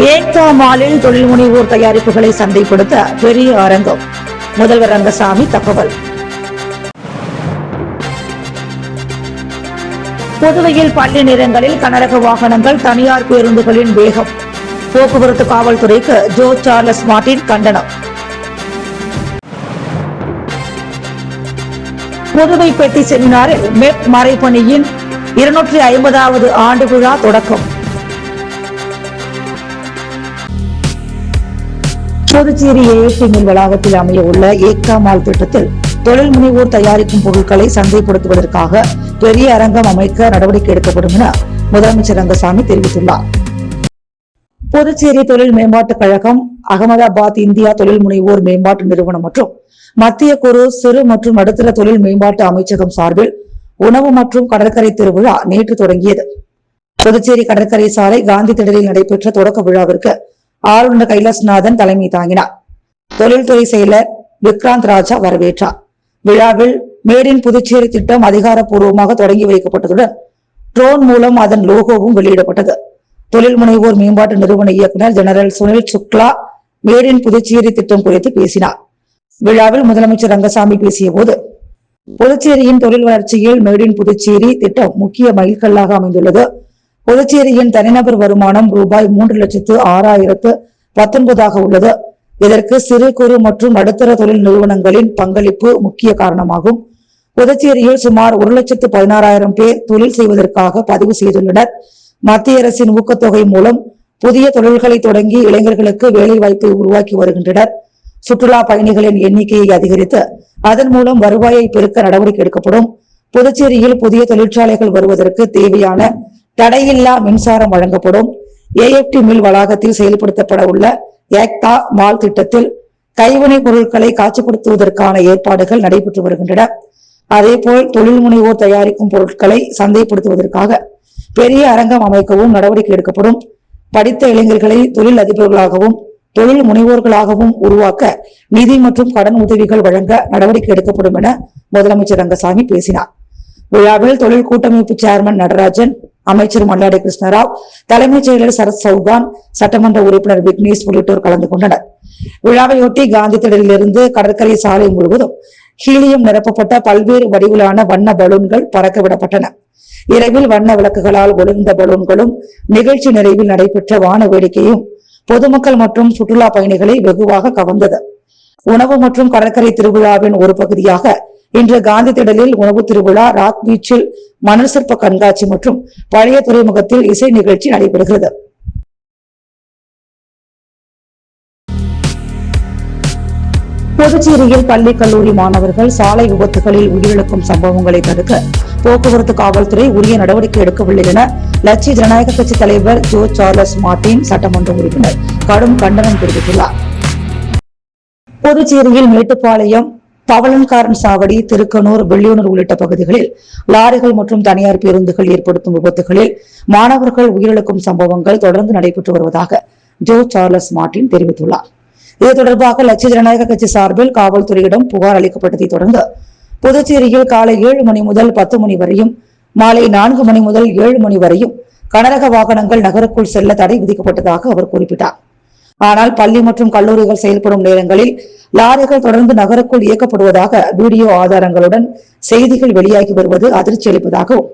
ஏக்தா மாலில் தொழில் முனைவோர் தயாரிப்புகளை சந்தைப்படுத்த பெரிய அரங்கம். முதல்வர் ரங்கசாமி தகவல். புதுவையில் பள்ளி நேரங்களில் கனரக வாகனங்கள், தனியார் பேருந்துகளின் வேகம். போக்குவரத்து காவல்துறைக்கு ஜோ சார்லஸ் மார்டின் கண்டனம். புதுவை பெட்டி செமினாரில் மெப் மறைப்பணியின் 250வது ஆண்டு விழா தொடக்கம். புதுச்சேரி ஏஎஃப்டி மில் வளாகத்தில் அமைய உள்ள ஏக்தா மால் திட்டத்தில் தொழில் முனைவோர் தயாரிக்கும் பொருட்களை சந்தைப்படுத்துவதற்காக பெரிய அரங்கம் அமைக்க நடவடிக்கை எடுக்கப்படும் என முதலமைச்சர் ரங்கசாமி தெரிவித்துள்ளார். புதுச்சேரி தொழில் மேம்பாட்டுக் கழகம், அகமதாபாத் இந்தியா தொழில் முனைவோர் மேம்பாட்டு நிறுவனம் மற்றும் மத்திய குறு, சிறு மற்றும் நடுத்தர தொழில் மேம்பாட்டு அமைச்சகம் சார்பில் உணவு மற்றும் கடற்கரை திருவிழா நேற்று தொடங்கியது. புதுச்சேரி கடற்கரை சாலை காந்தி திடலில் நடைபெற்ற தொடக்க விழாவிற்கு ஆளுநர் கைலாசநாதன் தலைமை தாங்கினார். தொழில்துறை செயலர் விக்ராந்த் ராஜா வரவேற்றார். விழாவில் மேட் இன் புதுச்சேரி திட்டம் அதிகாரப்பூர்வமாக தொடங்கி வைக்கப்பட்டதுடன் ட்ரோன் மூலம் அதன் லோகோவும் வெளியிடப்பட்டது. தொழில் முனைவோர் மேம்பாட்டு நிறுவன இயக்குநர் general Sunil Shukla made in Puducherry திட்டம் குறித்து பேசினார். விழாவில் முதலமைச்சர் ரங்கசாமி பேசிய போது, புதுச்சேரியின் தொழில் வளர்ச்சியில் மேட் இன் புதுச்சேரி திட்டம் முக்கிய மைல்கல்லாக அமைந்துள்ளது. புதுச்சேரியின் தனிநபர் வருமானம் ரூபாய் 3,06,019 உள்ளது. இதற்கு சிறு குறு மற்றும் நடுத்தர தொழில் நிறுவனங்களின் பங்களிப்பு முக்கிய காரணமாகும். புதுச்சேரியில் சுமார் 1,16,000 பேர் தொழில் செய்வதற்காக பதிவு செய்துள்ளனர். மத்திய அரசின் ஊக்கத்தொகை மூலம் புதிய தொழில்களை தொடங்கி இளைஞர்களுக்கு வேலை வாய்ப்பை உருவாக்கி வருகின்றனர். சுற்றுலா பயணிகளின் எண்ணிக்கையை அதிகரித்து அதன் மூலம் வருவாயை பெருக்க நடவடிக்கை எடுக்கப்படும். புதுச்சேரியில் புதிய தொழிற்சாலைகள் வருவதற்கு தேவையான தடையில்லா மின்சாரம் வழங்கப்படும். ஏஎஃப்டி மில் வளாகத்தில் செயல்படுத்தப்பட உள்ள ஏக்தா மால் திட்டத்தில் கைவினைப் பொருட்களை காட்சிப்படுத்துவதற்கான ஏற்பாடுகள் நடைபெற்று வருகின்றன. அதேபோல் தொழில் முனைவோர் தயாரிக்கும் பொருட்களை சந்தைப்படுத்துவதற்காக பெரிய அரங்கம் அமைக்கவும் நடவடிக்கை எடுக்கப்படும். படித்த இளைஞர்களை தொழில் அதிபர்களாகவும் தொழில் முனைவோர்களாகவும் உருவாக்க நிதி மற்றும் கடன் உதவிகள் வழங்க நடவடிக்கை எடுக்கப்படும் என முதலமைச்சர் ரங்கசாமி பேசினார். விழாவில் தொழில் கூட்டமைப்பு சேர்மன் நடராஜன், அமைச்சர் மல்லாடி கிருஷ்ணராவ், தலைமைச் செயலர் சரத் சௌகான், சட்டமன்ற உறுப்பினர் விக்னேஷ் உள்ளிட்டோர் கலந்து கொண்டனர். விழாவையொட்டி காந்தி திடலிலிருந்து கடற்கரை சாலை முழுவதும் ஹீலியம் நிரப்பப்பட்ட பல்வேறு வடிவிலான வண்ண பலூன்கள் பறக்க விடப்பட்டன. இரவில் வண்ண விளக்குகளால் ஒளிர்ந்த பலூன்களும் நிகழ்ச்சி நிறைவில் நடைபெற்ற வான வேடிக்கையும் பொதுமக்கள் மற்றும் சுற்றுலா பயணிகளை வெகுவாக கவர்ந்தது. உணவு மற்றும் கடற்கரை திருவிழாவின் ஒரு பகுதியாக இன்று காந்தி திடலில் உணவு திருவிழா, ராக் பீச்சில் மணல் சிற்ப கண்காட்சி மற்றும் பழைய துறைமுகத்தில் இசை நிகழ்ச்சி நடைபெறுகிறது. புதுச்சேரியில் பள்ளி கல்லூரி மாணவர்கள் சாலை விபத்துகளில் உயிரிழக்கும் சம்பவங்களை தடுக்க போக்குவரத்து காவல்துறை உரிய நடவடிக்கை எடுக்கவில்லை என லட்சிய ஜனநாயக கட்சி தலைவர் ஜோ சார்லஸ் மார்டின் சட்டமன்ற உறுப்பினர் கடும் கண்டனம் தெரிவித்துள்ளார். புதுச்சேரியில் மேட்டுப்பாளையம், பவளன்காரன் சாவடி, திருக்கனூர், வெள்ளியூர் உள்ளிட்ட பகுதிகளில் லாரிகள் மற்றும் தனியார் பேருந்துகள் ஏற்படுத்தும் விபத்துகளில் மாணவர்கள் உயிரிழக்கும் சம்பவங்கள் தொடர்ந்து நடைபெற்று வருவதாக ஜோ சார்லஸ் மார்டின் தெரிவித்துள்ளார். இது தொடர்பாக லட்சிய ஜனநாயக கட்சி சார்பில் காவல்துறையிடம் புகார் அளிக்கப்பட்டதை தொடர்ந்து புதுச்சேரியில் காலை 7 மணி முதல் 10 மணி வரையும், மாலை 4 மணி முதல் 7 மணி வரையும் கனரக வாகனங்கள் நகருக்குள் செல்ல தடை விதிக்கப்பட்டதாக அவர் குறிப்பிட்டார். ஆனால் பள்ளி மற்றும் கல்லூரிகள் செயல்படும் நேரங்களில் லாரிகள் தொடர்ந்து நகருக்குள் இயக்கப்படுவதாக வீடியோ ஆதாரங்களுடன் செய்திகள் வெளியாகி வருவது அதிர்ச்சி அளிப்பதாகவும்,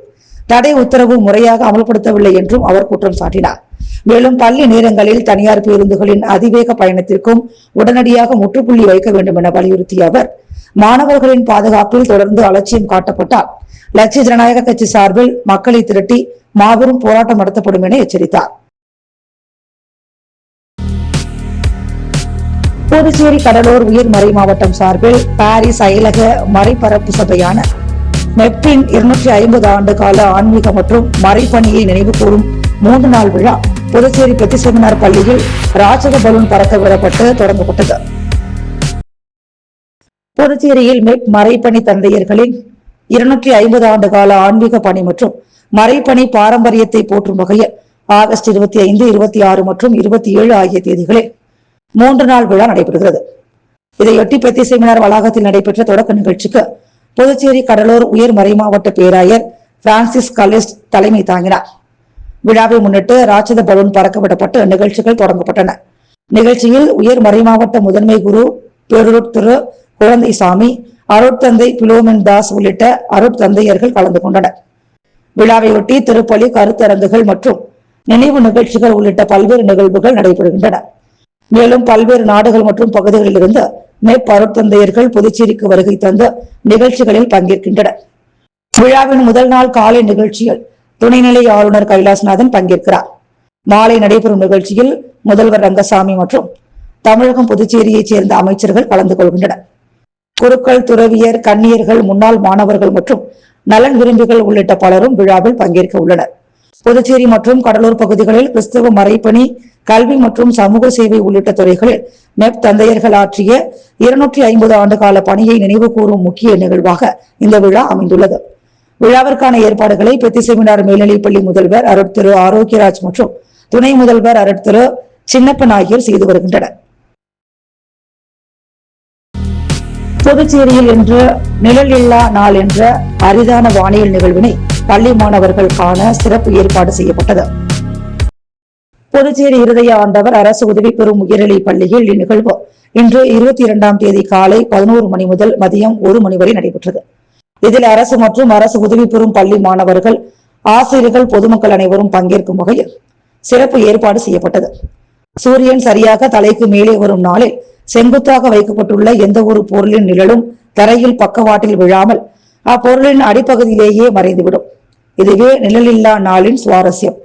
தடை உத்தரவு முறையாக அமல்படுத்தவில்லை என்றும் அவர் குற்றம் சாட்டினார். மேலும் பள்ளி நேரங்களில் தனியார் பேருந்துகளின் அதிவேக பயணத்திற்கும் உடனடியாக முற்றுப்புள்ளி வைக்க வேண்டும் என வலியுறுத்திய அவர், மாணவர்களின் பாதுகாப்பில் தொடர்ந்து அலட்சியம் காட்டப்பட்டால் லட்சிய ஜனநாயக கட்சி சார்பில் மக்களை திரட்டி மாபெரும் போராட்டம் நடத்தப்படும் என எச்சரித்தார். புதுச்சேரி கடலூர் உயர் மறை மாவட்டம் சார்பில் பாரிஸ் அயலக மறைபரப்பு சபையான மெப்பின் 250 ஆண்டு கால ஆன்மீக மற்றும் மறைப்பணியை நினைவு கூறும் 3 நாள் விழா புதுச்சேரி பெட்டி செமினார் பள்ளியில் ராஜக பலூன் பறக்க விடப்பட்டு தொடங்கப்பட்டது. புதுச்சேரியில் மெப் மறைப்பணி தந்தையர்களின் 250 ஆண்டு கால ஆன்மீக பணி மற்றும் மறைப்பணி பாரம்பரியத்தை போற்றும் வகையில் ஆகஸ்ட் 25, 26 மற்றும் 27 ஆகிய தேதிகளில் 3 நாள் விழா நடைபெறுகிறது. இதையொட்டி பெட்டி செமினார் வளாகத்தில் நடைபெற்ற தொடக்க நிகழ்ச்சிக்கு புதுச்சேரி கடலூர் உயர் மறை மாவட்ட பேராயர் பிரான்சிஸ் கலிஸ்ட் தலைமை தாங்கினார். விழாவை முன்னிட்டு ராட்சத பலூன் பறக்கவிடப்பட்டு நிகழ்ச்சிகள் தொடங்கப்பட்டன. நிகழ்ச்சியில் உயர் மறைமாவட்ட முதன்மை குரு பேரூர் திரு குழந்தைசாமி, அருட்தந்தை பிலோமின் தாஸ் உள்ளிட்ட அருட்தந்தையர்கள் கலந்து கொண்டனர். விழாவையொட்டி திருப்பலி, கருத்தரங்குகள் மற்றும் நினைவு நிகழ்ச்சிகள் உள்ளிட்ட பல்வேறு நிகழ்வுகள் நடைபெறுகின்றன. மேலும் பல்வேறு நாடுகள் மற்றும் பகுதிகளில் இருந்து மேப் அருட்தந்தையர்கள் புதுச்சேரிக்கு வருகை தந்து நிகழ்ச்சிகளில் பங்கேற்கின்றனர். விழாவின் முதல் நாள் காலை நிகழ்ச்சியில் துணைநிலை ஆளுநர் கைலாசநாதன் பங்கேற்கிறார். மாலை நடைபெறும் நிகழ்ச்சியில் முதல்வர் ரங்கசாமி மற்றும் தமிழகம், புதுச்சேரியைச் சேர்ந்த அமைச்சர்கள் கலந்து கொள்கின்றனர். குருக்கள், துறவியர், கன்னியர்கள், முன்னாள் மாணவர்கள் மற்றும் நலன் விரும்பிகள் உள்ளிட்ட பலரும் விழாவில் பங்கேற்க உள்ளனர். புதுச்சேரி மற்றும் கடலூர் பகுதிகளில் கிறிஸ்தவ மறைப்பணி, கல்வி மற்றும் சமூக சேவை உள்ளிட்ட துறைகளில் மெப் தந்தையர்கள் ஆற்றிய 250 ஆண்டு கால பணியை நினைவு கூறும் முக்கிய நிகழ்வாக இந்த விழா அமைந்துள்ளது. விழாவிற்கான ஏற்பாடுகளை பெத்திசெமினார் மேல்நிலைப்பள்ளி முதல்வர் அருட்திரு ஆரோக்கியராஜ் மற்றும் துணை முதல்வர் அருட்திரு சின்னப்பன் ஆகியோர் செய்து வருகின்றனர். புதுச்சேரியில் இன்று நிழல் இல்லா நாள் என்ற அரிதான வானியல் நிகழ்வினை பள்ளி மாணவர்கள் காண சிறப்பு ஏற்பாடு செய்யப்பட்டது. புதுச்சேரி இருதய ஆண்டவர் அரசு உதவி பெறும் உயர்நிலை பள்ளியில் இந்நிகழ்வு இன்று 22ஆம் தேதி காலை 11 மணி முதல் மதியம் 1 மணி வரை நடைபெற்றது. இதில் அரசு மற்றும் அரசு உதவி பெறும் பள்ளி மாணவர்கள், ஆசிரியர்கள், பொதுமக்கள் அனைவரும் பங்கேற்கும் வகையில் சிறப்பு ஏற்பாடு செய்யப்பட்டது. சூரியன் சரியாக தலைக்கு மேலே வரும் நாளில் செங்குத்தாக வைக்கப்பட்டுள்ள எந்த ஒரு பொருளின் நிழலும் தரையில் பக்கவாட்டில் விழாமல் அப்பொருளின் அடிப்பகுதியிலேயே மறைந்துவிடும். இதுவே நிழலில்லா நாளின் சுவாரஸ்யம்.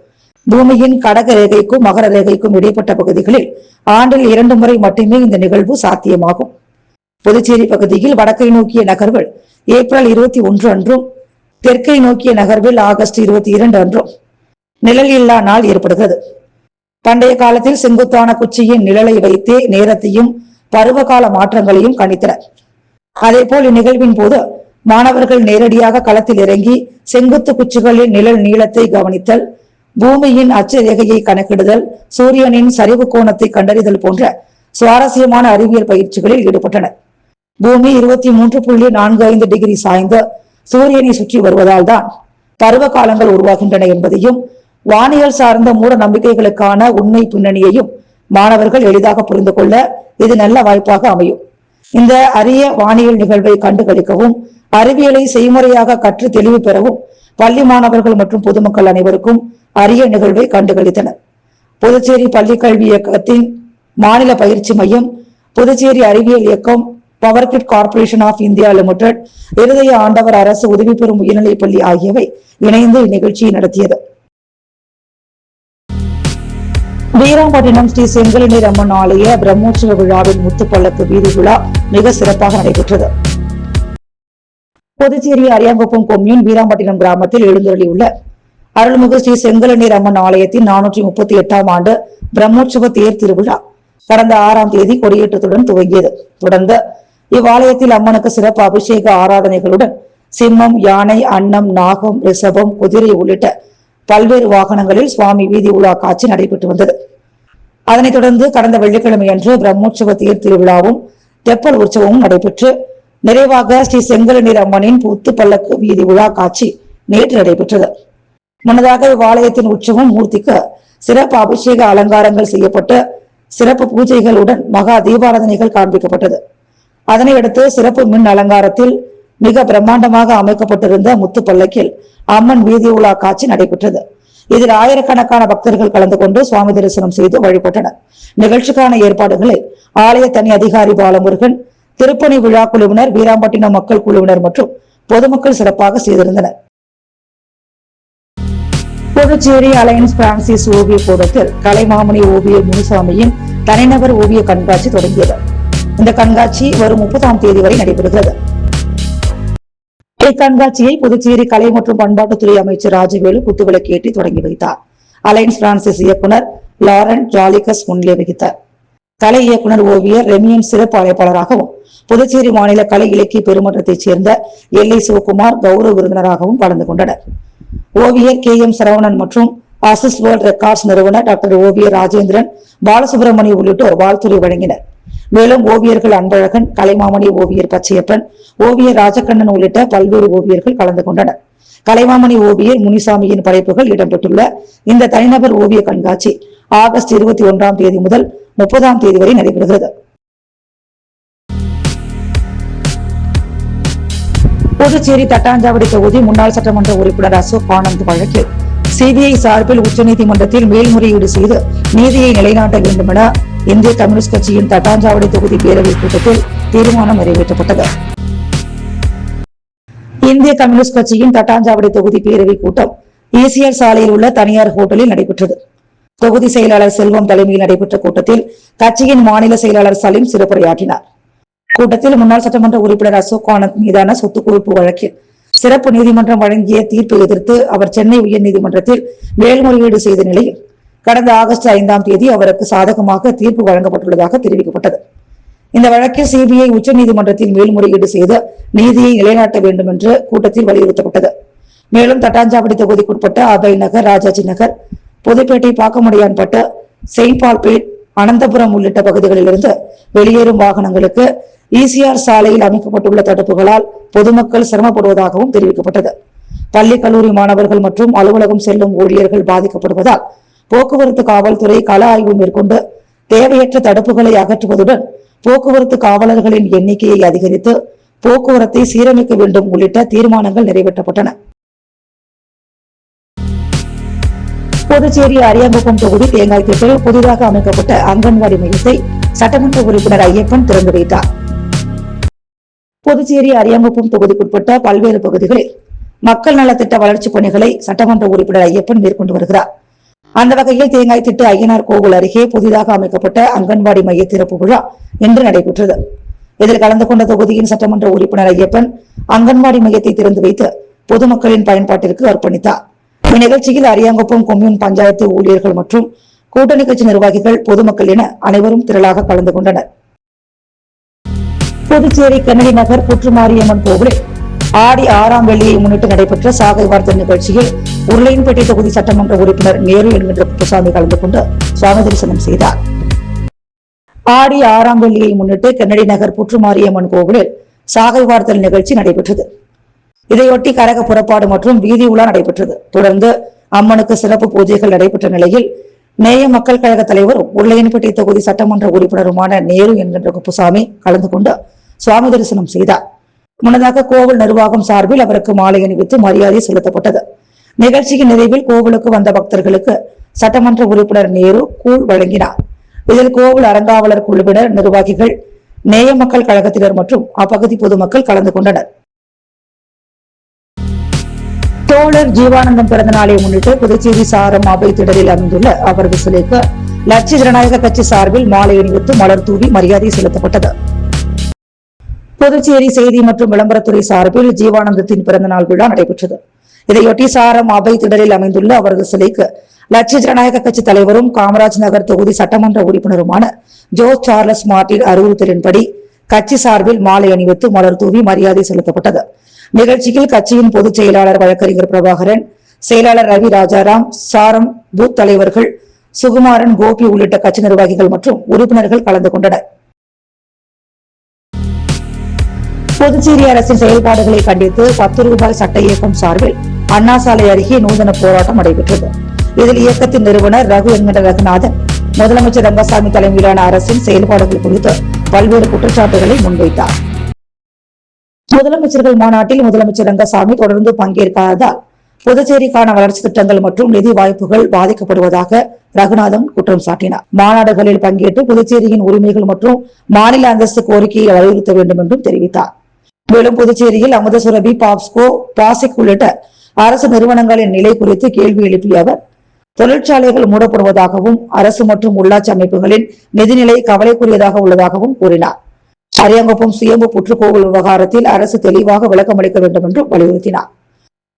பூமியின் கடக ரேகைக்கும் மகர ரேகைக்கும் இடைப்பட்ட பகுதிகளில் ஆண்டில் 2 முறை மட்டுமே இந்த நிகழ்வு சாத்தியமாகும். புதுச்சேரி பகுதியில் வடக்கை நோக்கிய நகர்வில் ஏப்ரல் 21 அன்றும், தெற்கை நோக்கிய நகர்வில் ஆகஸ்ட் 22 அன்றும் நிழல் இல்லா நாள் ஏற்படுகிறது. பண்டைய காலத்தில் செங்குத்தான குச்சியின் நிழலை வைத்தே நேரத்தையும் பருவகால மாற்றங்களையும் கணித்தனர். அதேபோல் இந்நிகழ்வின் போது மாணவர்கள் நேரடியாக களத்தில் இறங்கி செங்குத்து குச்சிகளின் நிழல் நீளத்தை கவனித்தல், பூமியின் அச்சு ரேகையை கணக்கிடுதல், சூரியனின் சரிவு கோணத்தை கண்டறிதல் போன்ற சுவாரஸ்யமான அறிவியல் பயிற்சிகளில் ஈடுபட்டனர். பூமி 23.45 டிகிரி சாய்ந்து சூரியனை சுற்றி வருவதால் தான் பருவ காலங்கள் உருவாகின்றன என்பதையும், வானியல் சார்ந்த மூட நம்பிக்கைகளுக்கான உண்மை பின்னணியையும் மாணவர்கள் எளிதாக புரிந்து கொள்ள இது நல்ல வாய்ப்பாக அமையும். இந்த அரிய வானியல் நிகழ்வை கண்டுகளிக்கவும், அறிவியலை செய்முறையாக கற்று தெளிவு பெறவும் பள்ளி மாணவர்கள் மற்றும் பொதுமக்கள் அனைவருக்கும் அரிய நிகழ்வை கண்டுகளித்தனர். புதுச்சேரி பள்ளி கல்வி இயக்கத்தின் மாநில பயிற்சி மையம், புதுச்சேரி அறிவியல் இயக்கம், power grid corporation of India limited, Irudaya Andavar அரசு உதவி பெறும் உயர்நிலைப் பள்ளி ஆகியவை இணைந்து இந்நிகழ்ச்சியை நடத்தியது. வீராம்பட்டினம் ஸ்ரீ செங்கலநீர் அம்மன் ஆலய பிரம்மோற்சவ விழாவின் முத்துப்பல்லக்கு வீதி விழா மிக சிறப்பாக நடைபெற்றது. புதுச்சேரி அரியாங்குப்பம் கொம்யூன் வீராம்பட்டினம் கிராமத்தில் எழுந்தருளியுள்ள அருள்மிகு ஸ்ரீ செங்கலநீர் அம்மன் ஆலயத்தின் 438ஆம் ஆண்டு பிரம்மோற்சவ தேர் திருவிழா கடந்த 6ஆம் தேதி கொடியேற்றத்துடன் துவங்கியது. தொடர்ந்து இவ்வாலயத்தில் அம்மனுக்கு சிறப்பு அபிஷேக ஆராதனைகளுடன் சிம்மம், யானை, அன்னம், நாகம், ரிஷபம், குதிரை உள்ளிட்ட பல்வேறு வாகனங்களில் சுவாமி வீதி உலா காட்சி நடைபெற்று வந்தது. அதனைத் தொடர்ந்து கடந்த வெள்ளிக்கிழமை அன்று பிரம்மோற்சவ தேர் திருவிழாவும் தெப்பல் உற்சவமும் நடைபெற்று நிறைவாக ஸ்ரீ செங்கலநீர் அம்மனின் புத்து பல்லக்கு வீதி உலா காட்சி நேற்று நடைபெற்றது. முன்னதாக இவ்வாலயத்தின் உற்சவம் மூர்த்திக்கு சிறப்பு அபிஷேக அலங்காரங்கள் செய்யப்பட்டு சிறப்பு பூஜைகளுடன் மகா தீபாராதனைகள் காண்பிக்கப்பட்டது. அதனையடுத்து சிறப்பு மின் அலங்காரத்தில் மிக பிரம்மாண்டமாக அமைக்கப்பட்டிருந்த முத்து பல்லக்கில் அம்மன் வீதி உலா காட்சி நடைபெற்றது. இதில் ஆயிரக்கணக்கான பக்தர்கள் கலந்து கொண்டு சுவாமி தரிசனம் செய்து வழிபட்டனர். நிகழ்ச்சிக்கான ஏற்பாடுகளை ஆலய தனி அதிகாரி பாலமுருகன், திருப்பணி விழா குழுவினர், வீராம்பட்டினம் மக்கள் குழுவினர் மற்றும் பொதுமக்கள் சிறப்பாக செய்திருந்தனர். புதுச்சேரி அலையன்ஸ் பிரான்சிஸ் ஓவிய கூடத்தில் கலைமாமணி ஓவியர் முனுசாமியின் தனிநபர் ஓவிய கண்காட்சி தொடங்கியது. இந்த கண்காட்சி வரும் 30ஆம் தேதி வரை நடைபெறுகிறது. இக்கண்காட்சியை புதுச்சேரி கலை மற்றும் பண்பாட்டுத்துறை அமைச்சர் ராஜவேலு குத்துவிளக்கேற்றி தொடங்கி வைத்தார். அலையன்ஸ் பிரான்சிஸ் இயக்குனர் லாரன் ஜாலிகஸ் முன்னிலை வகித்தார். கலை இயக்குனர் ஓவியர் ரெமியன் சிறப்பு அழைப்பாளராகவும், புதுச்சேரி மாநில கலை இலக்கிய பெருமன்றத்தைச் சேர்ந்த எல்லை சிவகுமார் கௌரவ விருந்தினராகவும் கலந்து கொண்டனர். ஓவியர் KM சரவணன் மற்றும் அசிஸ்ட் வேர்ல்ட் ரெக்கார்ட்ஸ் நிறுவனர் டாக்டர் ஓவியர் ராஜேந்திரன், பாலசுப்ரமணி உள்ளிட்டோர் வாழ்த்துரை வழங்கினர். மேலும் ஓவியர்கள் அன்பழகன், கலைமாமணி ஓவியர் பச்சையப்பன், ஓவியர் ராஜகண்ணன் உள்ளிட்ட பல்வேறு ஓவியர்கள் கலந்து கொண்டனர். கலைமாமணி ஓவியர் முனிசாமியின் படைப்புகள் இடம்பெற்றுள்ள இந்த தனிநபர் ஓவிய கண்காட்சி ஆகஸ்ட் 21ஆம் தேதி முதல் 30ஆம் தேதி வரை நடைபெறுகிறது. புதுச்சேரி தட்டாஞ்சாவடி தொகுதி முன்னாள் சட்டமன்ற உறுப்பினர் அசோக் ஆனந்த் வழக்கில் சிபிஐ சார்பில் உச்சநீதிமன்றத்தில் மேல்முறையீடு செய்து நீதியை நிலைநாட்ட வேண்டும் என இந்திய கம்யூனிஸ்ட் கட்சியின் தட்டாஞ்சாவடி தொகுதி பேரவை கூட்டத்தில் தீர்மானம் நிறைவேற்றப்பட்டது. இந்திய கம்யூனிஸ்ட் கட்சியின் தட்டாஞ்சாவடி தொகுதி பேரவை கூட்டம் ஈசிஆர் சாலையில் உள்ள தனியார் ஹோட்டலில் நடைபெற்றது. தொகுதி செயலாளர் செல்வம் தலைமையில் நடைபெற்ற கூட்டத்தில் கட்சியின் மாநில செயலாளர் சலீம் சிறப்புரையாற்றினார். கூட்டத்தில் முன்னாள் சட்டமன்ற உறுப்பினர் அசோக் ஆனந்த் மீதான சொத்து குவிப்பு வழக்கில் சிறப்பு நீதிமன்றம் வழங்கிய தீர்ப்பை எதிர்த்து அவர் சென்னை உயர்நீதிமன்றத்தில் மேல்முறையீடு செய்த நிலையில் கடந்த ஆகஸ்ட் 5ஆம் தேதி அவருக்கு சாதகமாக தீர்ப்பு வழங்கப்பட்டுள்ளதாக தெரிவிக்கப்பட்டது. இந்த வழக்கில் சிபிஐ உச்சநீதிமன்றத்தில் மேல்முறையீடு செய்து நீதியை நிலைநாட்ட வேண்டும் என்று கூட்டத்தில் வலியுறுத்தப்பட்டது. மேலும் தட்டாஞ்சாவடி தொகுதிக்குட்பட்ட அபய் நகர், ராஜாஜி நகர், புதுப்பேட்டை, பாக்கமுடையான்பட்டு, செயின்ட் பால்பேட், அனந்தபுரம் உள்ளிட்ட பகுதிகளிலிருந்து வெளியேறும் வாகனங்களுக்கு ஈசிஆர் சாலையில் அமைக்கப்பட்டுள்ள தடுப்புகளால் பொதுமக்கள் சிரமப்படுவதாகவும் தெரிவிக்கப்பட்டது. பள்ளி கல்லூரி மாணவர்கள் மற்றும் அலுவலகம் செல்லும் ஊழியர்கள் பாதிக்கப்படுவதால் போக்குவரத்து காவல்துறை கள ஆய்வு மேற்கொண்டு தேவையற்ற தடுப்புகளை அகற்றுவதுடன் போக்குவரத்து காவலர்களின் எண்ணிக்கையை அதிகரித்து போக்குவரத்தை சீரமைக்க வேண்டும் உள்ளிட்ட தீர்மானங்கள் நிறைவேற்றப்பட்டன. புதுச்சேரி அரியாங்குப்பம் தொகுதி தேங்காய்த்திட்டில் புதிதாக அமைக்கப்பட்ட அங்கன்வாடி மையத்தை சட்டமன்ற உறுப்பினர் ஐயப்பன் திறந்து வைத்தார். புதுச்சேரி அரியாங்குப்பம் தொகுதிக்குட்பட்ட பல்வேறு பகுதிகளில் மக்கள் நலத்திட்ட வளர்ச்சிப் பணிகளை சட்டமன்ற உறுப்பினர் ஐயப்பன் மேற்கொண்டு வருகிறார். அந்த வகையில் தேங்காய்த்திட்டு ஐயனார் கோவில் அருகே புதிதாக அமைக்கப்பட்ட அங்கன்வாடி மைய திறப்பு விழா இன்று நடைபெற்றது. இதில் கலந்து கொண்ட தொகுதியின் சட்டமன்ற உறுப்பினர் ஐயப்பன் அங்கன்வாடி மையத்தை திறந்து வைத்து பொதுமக்களின் பயன்பாட்டிற்கு அர்ப்பணித்தார். இந்நிகழ்ச்சியில் அரியாங்குப்பம் கொம்யூன் பஞ்சாயத்து ஊழியர்கள் மற்றும் கூட்டணி கட்சி நிர்வாகிகள், பொதுமக்கள் என அனைவரும் திரளாக கலந்து கொண்டனர். புதுச்சேரி கென்னடி நகர் புற்றுமாரியம்மன் கோவிலில் ஆடி 6ஆம் வெள்ளியை முன்னிட்டு நடைபெற்ற சாகை வார்த்தல் நிகழ்ச்சியில் உருளையன்பேட்டை தொகுதி சட்டமன்ற உறுப்பினர் நேரு என்கின்ற குப்புசாமி கலந்து கொண்டு சுவாமி தரிசனம் செய்தார். ஆடி 6ஆம் வெள்ளியை முன்னிட்டு கென்னடி நகர் புற்றுமாரியம்மன் கோவிலில் சாகை வார்த்தல் நிகழ்ச்சி நடைபெற்றது. இதையொட்டி கரக புறப்பாடு மற்றும் வீதி உலா நடைபெற்றது. தொடர்ந்து அம்மனுக்கு சிறப்பு பூஜைகள் நடைபெற்ற நிலையில் நேய மக்கள் கழக தலைவரும் உருளையன்பேட்டை தொகுதி சட்டமன்ற உறுப்பினருமான நேரு என்கின்ற குப்புசாமி கலந்து கொண்டு சுவாமி தரிசனம் செய்தார். முன்னதாக கோவில் நிர்வாகம் சார்பில் அவருக்கு மாலை அணிவித்து மரியாதை செலுத்தப்பட்டது. நிகழ்ச்சியின் நிறைவில் கோவிலுக்கு வந்த பக்தர்களுக்கு சட்டமன்ற உறுப்பினர் நேரு கூழ் வழங்கினார். இதில் கோவில் அறங்காவலர் குழுவினர், நிர்வாகிகள், நேய மக்கள் கழகத்தினர் மற்றும் அப்பகுதி பொதுமக்கள் கலந்து கொண்டனர். தோழர் ஜீவானந்தம் பிறந்த நாளை முன்னிட்டு புதுச்சேரி சாரம் அபை திடலில் அமைந்துள்ள அவரது சிலைக்கு லட்சிய ஜனநாயக கட்சி சார்பில் மாலை அணிவித்து மலர் தூவி மரியாதை செலுத்தப்பட்டது. புதுச்சேரி செய்தி மற்றும் விளம்பரத்துறை சார்பில் ஜீவானந்தத்தின் பிறந்த நாள் விழா நடைபெற்றது. இதையொட்டி சாரம் அபை திடலில் அமைந்துள்ள அவரது சிலைக்கு லட்சிய ஜனநாயக கட்சி தலைவரும் காமராஜ் நகர் தொகுதி சட்டமன்ற உறுப்பினருமான ஜோஸ் சார்லஸ் மார்டின் அறிவுறுத்தலின்படி கட்சி சார்பில் மாலை அணிவித்து மலர் தூவி மரியாதை செலுத்தப்பட்டது. நிகழ்ச்சியில் கட்சியின் பொதுச் செயலாளர் வழக்கறிஞர் பிரபாகரன், செயலாளர் ரவி ராஜாராம், சாரம் பூத் தலைவர்கள் சுகுமாரன், கோபி உள்ளிட்ட கட்சி நிர்வாகிகள் மற்றும் உறுப்பினர்கள் கலந்து கொண்டனர். புதுச்சேரி அரசின் செயல்பாடுகளை கண்டித்து 10 ரூபாய் சட்ட இயக்கம் சார்பில் அண்ணா சாலை அருகே நூதன போராட்டம் நடைபெற்றது. இதில் இயக்கத்தின் நிறுவனர் ரகு என்கிற ரகுநாதன் முதலமைச்சர் ரங்கசாமி தலைமையிலான அரசின் செயல்பாடுகள் குறித்து பல்வேறு குற்றச்சாட்டுகளை முன்வைத்தார். முதலமைச்சர்கள் மாநாட்டில் முதலமைச்சர் ரங்கசாமி தொடர்ந்து பங்கேற்காததால் புதுச்சேரிக்கான வளர்ச்சி திட்டங்கள் மற்றும் நிதி வாய்ப்புகள் பாதிக்கப்படுவதாக ரகுநாதன் குற்றம் சாட்டினார். மாநாடுகளில் பங்கேற்று புதுச்சேரியின் உரிமைகள் மற்றும் மாநில அந்தஸ்து கோரிக்கையை வலியுறுத்த வேண்டும் என்றும் தெரிவித்தார். மேலும் புதுச்சேரியில் அமுத சுரபி, பாப்ஸ்கோ, பாசிக் உள்ளிட்ட அரசு நிறுவனங்களின் நிலை குறித்து கேள்வி எழுப்பிய அவர் தொழிற்சாலைகள் மூடப்படுவதாகவும் அரசு மற்றும் உள்ளாட்சி அமைப்புகளின் நிதிநிலை கவலைக்குரியதாக உள்ளதாகவும் கூறினார். அரியாங்குப்பம் சுயம்பு புற்றுக்கோவில் விவகாரத்தில் அரசு தெளிவாக விளக்கம் அளிக்க வேண்டும் என்றும் வலியுறுத்தினார்.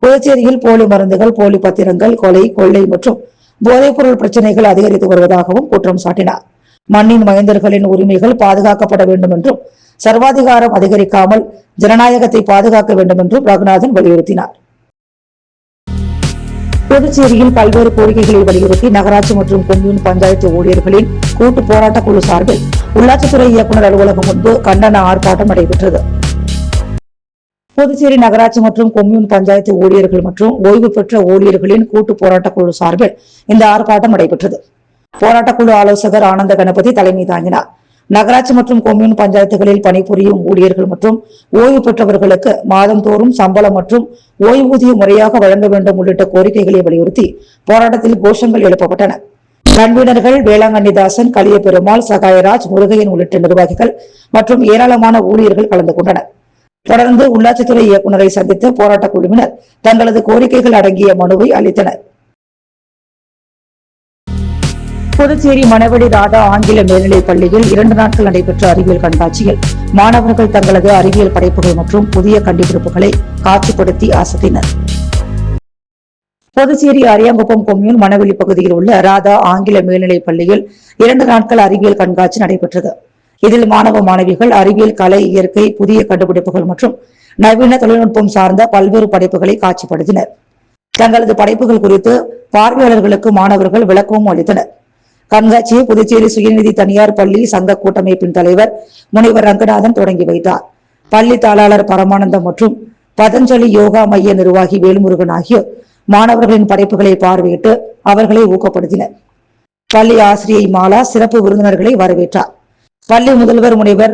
புதுச்சேரியில் போலி மருந்துகள், போலி பத்திரங்கள், கொலை, கொள்ளை மற்றும் போதைப் பொருள் பிரச்சனைகள் அதிகரித்து வருவதாகவும் குற்றம் சாட்டினார். மண்ணின் மைந்தர்களின் உரிமைகள் பாதுகாக்கப்பட வேண்டும் என்றும் சர்வாதிகாரம் அதிகரிக்காமல் ஜனநாயகத்தை பாதுகாக்க வேண்டும் என்றும் ரகுநாதன் வலியுறுத்தினார். புதுச்சேரியில் பல்வேறு கோரிக்கைகளை வலியுறுத்தி நகராட்சி மற்றும் கொம்யூன் பஞ்சாயத்து ஊழியர்களின் கூட்டு போராட்ட குழு சார்பில் உள்ளாட்சித்துறை இயக்குநர் அலுவலகம் முன்பு கண்டன ஆர்ப்பாட்டம் நடைபெற்றது. புதுச்சேரி நகராட்சி மற்றும் கொம்யூன் பஞ்சாயத்து ஊழியர்கள் மற்றும் ஓய்வு பெற்ற ஊழியர்களின் கூட்டு போராட்டக் குழு சார்பில் இந்த ஆர்ப்பாட்டம் நடைபெற்றது. போராட்டக்குழு ஆலோசகர் ஆனந்த கணபதி தலைமை தாங்கினார். நகராட்சி மற்றும் கொம்யூன் பஞ்சாயத்துகளில் பணிபுரியும் ஊழியர்கள் மற்றும் ஓய்வு பெற்றவர்களுக்கு மாதந்தோறும் சம்பளம் மற்றும் ஓய்வூதியம் முறையாக வழங்க வேண்டும் உள்ளிட்ட கோரிக்கைகளை வலியுறுத்தி போராட்டத்தில் கோஷங்கள் எழுப்பப்பட்டன. கன்வீனர்கள் வேளாங்கண்ணிதாசன், கலியபெருமாள், சகாயராஜ், முருகையன் உள்ளிட்ட நிர்வாகிகள் மற்றும் ஏராளமான ஊழியர்கள் கலந்து கொண்டனர். தொடர்ந்து உள்ளாட்சித்துறை இயக்குநரை சந்தித்த போராட்டக் குழுவினர் தங்களது கோரிக்கைகள் அடங்கிய மனுவை அளித்தனர். புதுச்சேரி மணவெளி ராதா ஆங்கில மேல்நிலைப் பள்ளியில் 2 நாட்கள் நடைபெற்ற அறிவியல் கண்காட்சியில் மாணவர்கள் தங்களது அறிவியல் படைப்புகள் மற்றும் புதிய கண்டுபிடிப்புகளை காட்சிப்படுத்தி அசத்தினர். புதுச்சேரி அரியாங்குப்பம் கொம்யூன் மணவெளி பகுதியில் உள்ள ராதா ஆங்கில மேல்நிலைப் பள்ளியில் 2 நாட்கள் அறிவியல் கண்காட்சி நடைபெற்றது. இதில் மாணவ மாணவிகள் அறிவியல், கலை, இயற்கை, புதிய கண்டுபிடிப்புகள் மற்றும் நவீன தொழில்நுட்பம் சார்ந்த பல்வேறு படைப்புகளை காட்சிப்படுத்தினர். தங்களது படைப்புகள் குறித்து பார்வையாளர்களுக்கு மாணவர்கள் விளக்கமும் அளித்தனர். கண்காட்சியை புதுச்சேரி சுயநிதி தனியார் பள்ளி சங்க கூட்டமைப்பின் தலைவர் முனைவர் ரங்கநாதன் தொடங்கி வைத்தார். பள்ளி தாளாளர் பரமானந்தம் மற்றும் பதஞ்சலி யோகா மைய நிர்வாகி வேல்முருகன் ஆகியோர் மாணவர்களின் படைப்புகளை பார்வையிட்டு அவர்களை ஊக்கப்படுத்தினர். பள்ளி ஆசிரியை மாலா சிறப்பு விருந்தினர்களை வரவேற்றார். பள்ளி முதல்வர் முனைவர்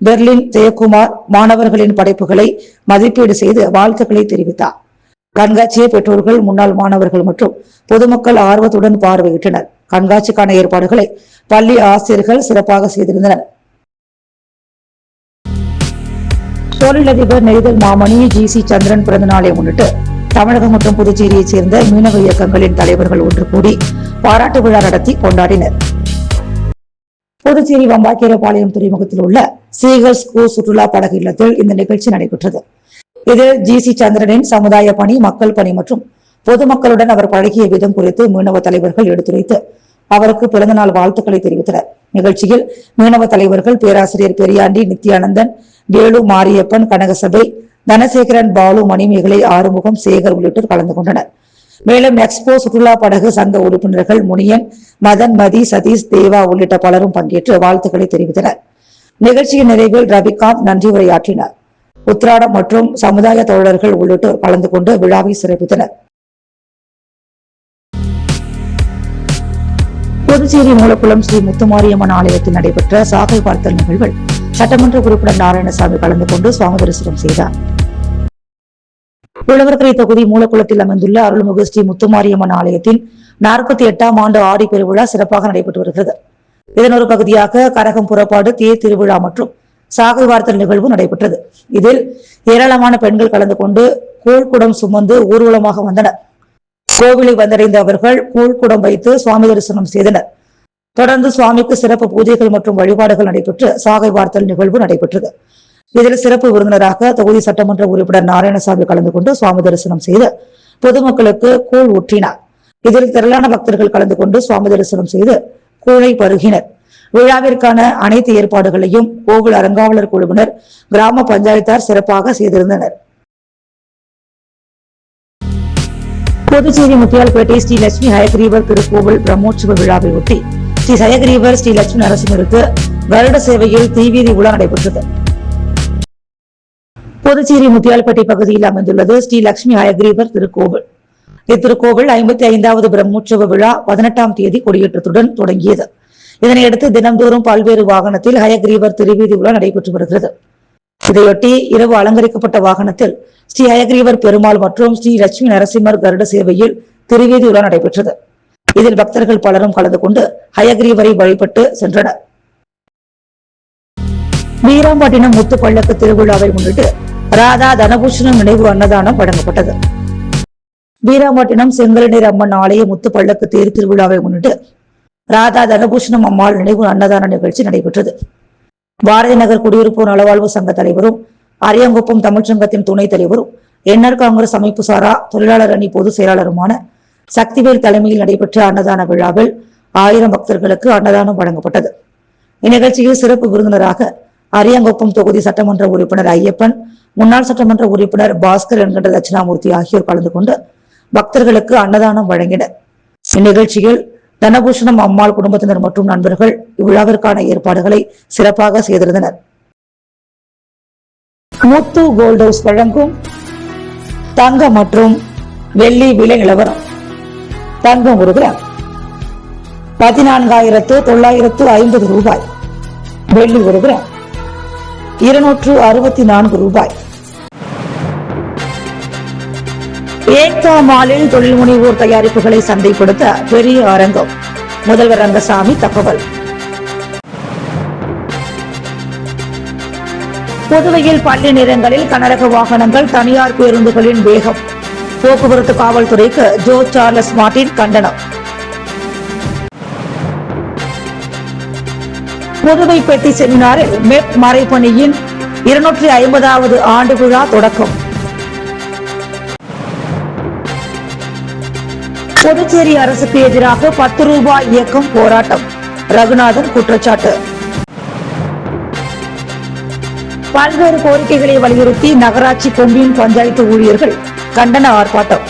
பெர்லின் ஜெயக்குமார் மாணவர்களின் படைப்புகளை மதிப்பீடு செய்து வாழ்த்துக்களை தெரிவித்தார். கண்காட்சியை பெற்றோர்கள், முன்னாள் மாணவர்கள் மற்றும் பொதுமக்கள் ஆர்வத்துடன் பார்வையிட்டனர். கண்காட்சிக்கான ஏற்பாடுகளை பள்ளி ஆசிரியர்கள் சிறப்பாக செய்திருந்தனர். தொழிலதிபர் நெய்தல் மாமணி GC சந்திரன் பிறந்த நாளை முன்னிட்டு தமிழகம் மற்றும் புதுச்சேரியைச் சேர்ந்த மீனவ இயக்கங்களின் தலைவர்கள் ஒன்று கூடி பாராட்டு விழா நடத்தி கொண்டாடினர். புதுச்சேரி வம்பாக்கீரபாளையம் துறைமுகத்தில் உள்ள சீகர்ஸ் சுற்றுலா படகு இல்லத்தில் இந்த நிகழ்ச்சி நடைபெற்றது. இதில் GC சந்திரனின் சமுதாய பணி, மக்கள் பணி மற்றும் பொதுமக்களுடன் அவர் பழகிய விதம் குறித்து மீனவ தலைவர்கள் எடுத்துரைத்து அவருக்கு பிறந்தநாள் வாழ்த்துக்களை தெரிவித்தனர். நிகழ்ச்சியில் மீனவ தலைவர்கள் பேராசிரியர் பெரியாண்டி, நித்யானந்தன், வேலு, மாரியப்பன், கனகசபை, தனசேகரன், பாலு, மணிமேகலை, ஆறுமுகம், சேகர் உள்ளிட்டோர் கலந்து கொண்டனர். மேலும் எக்ஸ்போ சுற்றுலா படகு சங்க உறுப்பினர்கள் முனியன், மதன், மதி, சதீஷ், தேவா உள்ளிட்ட பலரும் பங்கேற்று வாழ்த்துக்களை தெரிவித்தனர். நிகழ்ச்சியின் நிறைவில் ரவிகாந்த் நன்றி உரையாற்றினார். உத்ராடம் மற்றும் சமுதாய தோழர்கள் உள்ளிட்டோர் கலந்து கொண்டு விழாவை சிறப்பித்தனர். புதுச்சேரி மூலக்குளம் ஸ்ரீ முத்துமாரியம்மன் ஆலயத்தில் நடைபெற்ற சாகை பார்த்தல் நிகழ்வில் சட்டமன்ற உறுப்பினர் நாராயணசாமி கலந்து கொண்டு சுவாமி தரிசனம் செய்தார். உழவர்கரை தொகுதி மூலக்குளத்தில் அமைந்துள்ள அருள்மிகு ஸ்ரீ முத்துமாரியம்மன் ஆலயத்தின் 48ஆம் ஆண்டு ஆடி பெருவிழா சிறப்பாக நடைபெற்று வருகிறது. இதன் ஒரு பகுதியாக கரகம் புறப்பாடு, தேர் திருவிழா மற்றும் சாகை வார்த்தல் நிகழ்வு நடைபெற்றது. இதில் ஏராளமான பெண்கள் கலந்து கொண்டு கூழ்குடம் சுமந்து ஊர்வலமாக வந்தனர். கோவிலை வந்தடைந்த அவர்கள் கூழ்குடம் வைத்து சுவாமி தரிசனம் செய்தனர். தொடர்ந்து சுவாமிக்கு சிறப்பு பூஜைகள் மற்றும் வழிபாடுகள் நடைபெற்று சாகை வார்த்தல் நிகழ்வு நடைபெற்றது. இதில் சிறப்பு விருந்தினராக தொகுதி சட்டமன்ற உறுப்பினர் நாராயணசாமி கலந்து கொண்டு சுவாமி தரிசனம் செய்து பொதுமக்களுக்கு கூழ் ஊற்றினார். இதில் திரளான பக்தர்கள் கலந்து கொண்டு சுவாமி தரிசனம் செய்து கூழை பருகினர். விழாவிற்கான அனைத்து ஏற்பாடுகளையும் கோவில் அறங்காவலர் குழுவினர், கிராம பஞ்சாயத்தார் சிறப்பாக செய்திருந்தனர். புதுச்சேரி முத்தியால்பேட்டை ஸ்ரீ லட்சுமி ஹயக்ரீவர் திருக்கோவில் பிரம்மோற்சவ விழாவை ஒட்டி ஸ்ரீ ஹயக்ரீவர் ஸ்ரீ லட்சுமி நரசிம்மருக்கு வருட சேவையில் தீவீதி உலா நடைபெற்றது. புதுச்சேரி முத்தியால்பேட்டை பகுதியில் அமைந்துள்ளது ஸ்ரீ லட்சுமி ஹயக்ரீவர் திருக்கோவில். இத்திருக்கோவில் 55வது பிரம்மோற்சவ விழா 18ஆம் தேதி கொடியேற்றத்துடன் தொடங்கியது. இதனையடுத்து தினம்தோறும் பல்வேறு வாகனத்தில் ஹயக்ரீவர் திருவீதி உலா நடைபெற்று வருகிறது. இதையொட்டி இரவு அலங்கரிக்கப்பட்ட வாகனத்தில் ஸ்ரீ ஹயக்ரீவர் பெருமாள் மற்றும் ஸ்ரீ லட்சுமி நரசிம்மர் கருட சேவையில் திருவீதி உலா நடைபெற்றது. இதில் பக்தர்கள் பலரும் கலந்து கொண்டு ஹயக்ரீவரை வழிபட்டு சென்றனர். வீராம்பட்டினம் முத்து பள்ளக்கு திருவிழாவை முன்னிட்டு ராதா தனபூஷணம் நினைவு அன்னதானம் வழங்கப்பட்டது. வீராம்பட்டினம் செங்கலநீர் அம்மன் ஆலய முத்து பள்ளக்கு தேர் திருவிழாவை முன்னிட்டு ராதா தனபூஷணம் அம்மாள் நினைவு அன்னதான நிகழ்ச்சி நடைபெற்றது. பாரதி நகர் குடியிருப்போர் நலவாழ்வு சங்க தலைவரும், அரியாங்குப்பம் தமிழ்ச்சங்கத்தின் துணைத் தலைவரும், என்ஆர் காங்கிரஸ் அமைப்பு சாரா தொழிலாளர் அணி பொதுச் செயலாளருமான சக்திவேல் தலைமையில் நடைபெற்ற அன்னதான விழாவில் 1000 பக்தர்களுக்கு அன்னதானம் வழங்கப்பட்டது. இந்நிகழ்ச்சியில் சிறப்பு விருந்தினராக அரியாங்குப்பம் தொகுதி சட்டமன்ற உறுப்பினர் ஐயப்பன், முன்னாள் சட்டமன்ற உறுப்பினர் பாஸ்கர் என்கின்ற தட்சிணாமூர்த்தி ஆகியோர் கலந்து கொண்டு பக்தர்களுக்கு அன்னதானம் வழங்கினர். இந்நிகழ்ச்சியில் தனபூஷணம் அம்மாள் குடும்பத்தினர் மற்றும் நண்பர்கள் இவ்விழாவிற்கான ஏற்பாடுகளை சிறப்பாக செய்திருந்தனர். முத்து கோல்ட் ஹவுஸ் வழங்கும் தங்கம் மற்றும் வெள்ளி விலை நிலவரம். தங்கம் ஒரு கிராம் 14,950 ரூபாய். வெள்ளி ஒரு கிராம் 264 ரூபாய். ஏக்தா மாலில் தொழில் முனைவோர் தயாரிப்புகளை சந்தைப்படுத்த பெரிய அரங்கம். முதல்வர் ரங்கசாமி தகவல். புதுவையில் பள்ளி நேரங்களில் கனரக வாகனங்கள், தனியார் பேருந்துகளின் வேகம். போக்குவரத்து காவல்துறைக்கு ஜோ சார்லஸ் மார்டின் கண்டனம். புதுவை பெட்டி செமினாரில் மெப் மறைப்பணியின் 250வது ஆண்டு விழா தொடக்கம். புதுச்சேரி அரசுக்கு எதிராக 10 ரூபாய் இயக்கம் போராட்டம். ரகுநாதன் குற்றச்சாட்டு. பல்வேறு கோரிக்கைகளை வலியுறுத்தி நகராட்சி கொம்யூன் பஞ்சாயத்து ஊழியர்கள் கண்டன ஆர்ப்பாட்டம்.